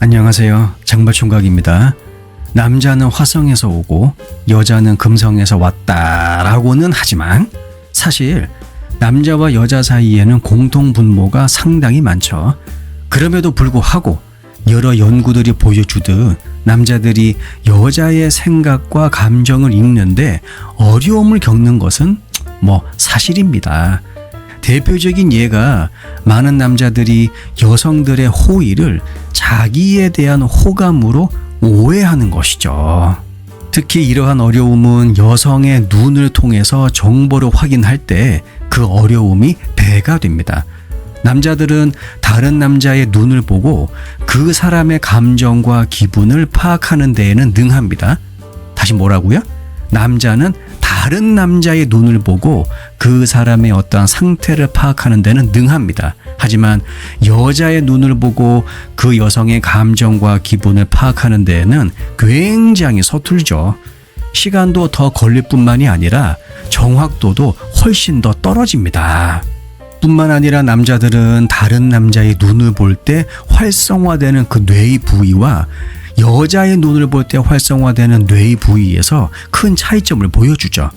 안녕하세요. 장발총각입니다. 남자는 화성에서 오고 여자는 금성에서 왔다라고는 하지만 사실 남자와 여자 사이에는 공통 분모가 상당히 많죠. 그럼에도 불구하고 여러 연구들이 보여주듯 남자들이 여자의 생각과 감정을 읽는데 어려움을 겪는 것은 사실입니다. 대표적인 예가 많은 남자들이 여성들의 호의를 자기에 대한 호감으로 오해하는 것이죠. 특히 이러한 어려움은 여성의 눈을 통해서 정보를 확인할 때 그 어려움이 배가 됩니다. 남자들은 다른 남자의 눈을 보고 그 사람의 감정과 기분을 파악하는 데에는 능합니다. 다시 뭐라고요? 남자는 다른 남자의 눈을 보고 그 사람의 어떠한 상태를 파악하는 데는 능합니다. 하지만 여자의 눈을 보고 그 여성의 감정과 기분을 파악하는 데에는 굉장히 서툴죠. 시간도 더 걸릴 뿐만이 아니라 정확도도 훨씬 더 떨어집니다. 뿐만 아니라 남자들은 다른 남자의 눈을 볼 때 활성화되는 그 뇌의 부위와 여자의 눈을 볼 때 활성화되는 뇌의 부위에서 큰 차이점을 보여주죠.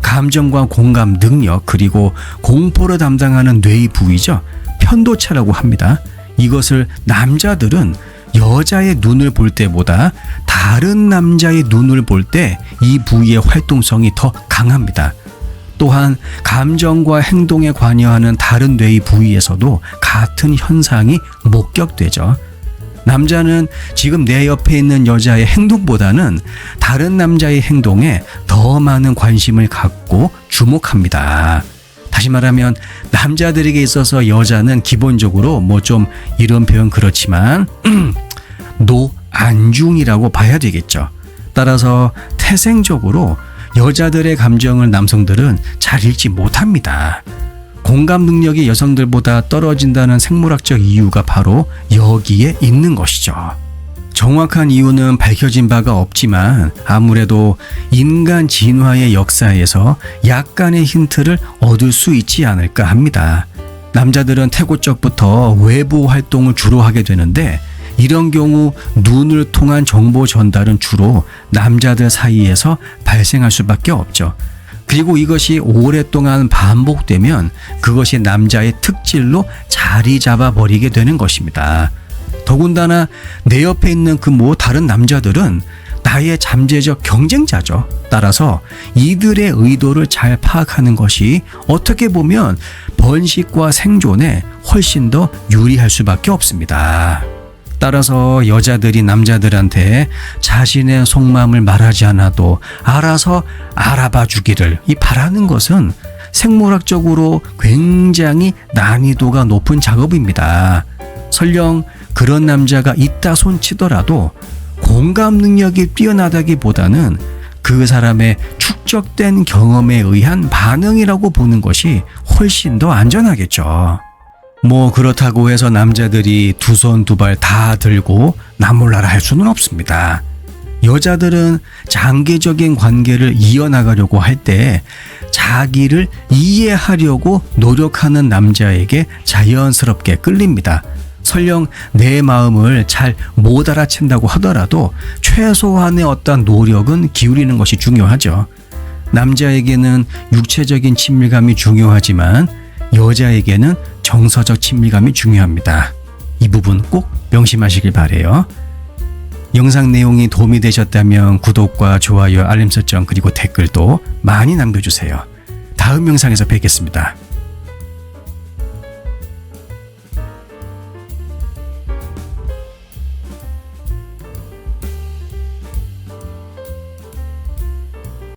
감정과 공감 능력 그리고 공포를 담당하는 뇌의 부위죠. 편도체라고 합니다. 이것을 남자들은 여자의 눈을 볼 때보다 다른 남자의 눈을 볼 때 이 부위의 활동성이 더 강합니다. 또한 감정과 행동에 관여하는 다른 뇌의 부위에서도 같은 현상이 목격되죠. 남자는 지금 내 옆에 있는 여자의 행동보다는 다른 남자의 행동에 더 많은 관심을 갖고 주목합니다. 다시 말하면 남자들에게 있어서 여자는 기본적으로 좀 이런 표현 그렇지만 노안중이라고 봐야 되겠죠. 따라서 태생적으로 여자들의 감정을 남성들은 잘 읽지 못합니다. 공감 능력이 여성들보다 떨어진다는 생물학적 이유가 바로 여기에 있는 것이죠. 정확한 이유는 밝혀진 바가 없지만 아무래도 인간 진화의 역사에서 약간의 힌트를 얻을 수 있지 않을까 합니다. 남자들은 태고적부터 외부 활동을 주로 하게 되는데 이런 경우 눈을 통한 정보 전달은 주로 남자들 사이에서 발생할 수밖에 없죠. 그리고 이것이 오랫동안 반복되면 그것이 남자의 특질로 자리 잡아버리게 되는 것입니다. 더군다나 내 옆에 있는 다른 남자들은 나의 잠재적 경쟁자죠. 따라서 이들의 의도를 잘 파악하는 것이 어떻게 보면 번식과 생존에 훨씬 더 유리할 수밖에 없습니다. 따라서 여자들이 남자들한테 자신의 속마음을 말하지 않아도 알아서 알아봐 주기를 바라는 것은 생물학적으로 굉장히 난이도가 높은 작업입니다. 설령 그런 남자가 있다 손치더라도 공감 능력이 뛰어나다기보다는 그 사람의 축적된 경험에 의한 반응이라고 보는 것이 훨씬 더 안전하겠죠. 그렇다고 해서 남자들이 두 손 두 발 다 들고 나 몰라라 할 수는 없습니다. 여자들은 장기적인 관계를 이어나가려고 할 때 자기를 이해하려고 노력하는 남자에게 자연스럽게 끌립니다. 설령 내 마음을 잘 못 알아챈다고 하더라도 최소한의 어떤 노력은 기울이는 것이 중요하죠. 남자에게는 육체적인 친밀감이 중요하지만 여자에게는 정서적 친밀감이 중요합니다. 이 부분 꼭 명심하시길 바라요. 영상 내용이 도움이 되셨다면 구독과 좋아요, 알림 설정 그리고 댓글도 많이 남겨주세요. 다음 영상에서 뵙겠습니다.